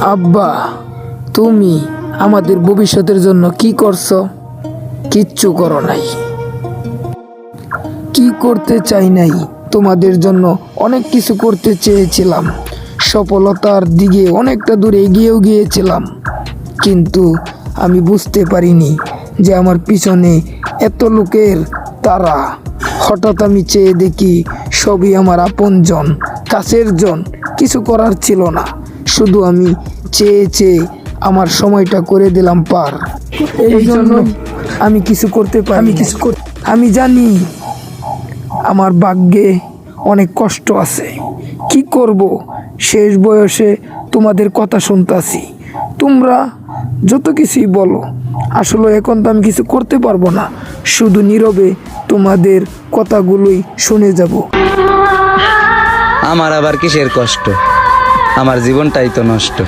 আব্বা, তুমি আমাদের ভবিষ্যতের জন্য কি করছো? কিচ্ছু করো নাই। কি করতে চাই নাই, তোমাদের জন্য অনেক কিছু করতে চেয়েছিলাম, সফলতার দিকে অনেকটা দূরে এগিয়েও গিয়েছিলাম, কিন্তু আমি বুঝতে পারিনি যে আমার পিছনে এত লোকের তারা। হঠাৎ আমি চেয়ে দেখি সবই আমার আপনজন, কাছের জন। কিছু করার ছিল না, শুধু আমি চেয়ে চেয়ে আমার সময়টা করে দিলাম পার। এই জন্য আমি কিছু করতে পারি। আমি জানি আমার ভাগ্যে অনেক কষ্ট আছে। কি করব, শেষ বয়সে তোমাদের কথা শুনতাছি। তোমরা যত কিছুই বলো, আসলে এখন তো আমি কিছু করতে পারবো না, শুধু নীরবে তোমাদের কথাগুলোই শুনে যাব। আমার আবার কিসের কষ্ট? আমার জীবনটাই তো নষ্ট।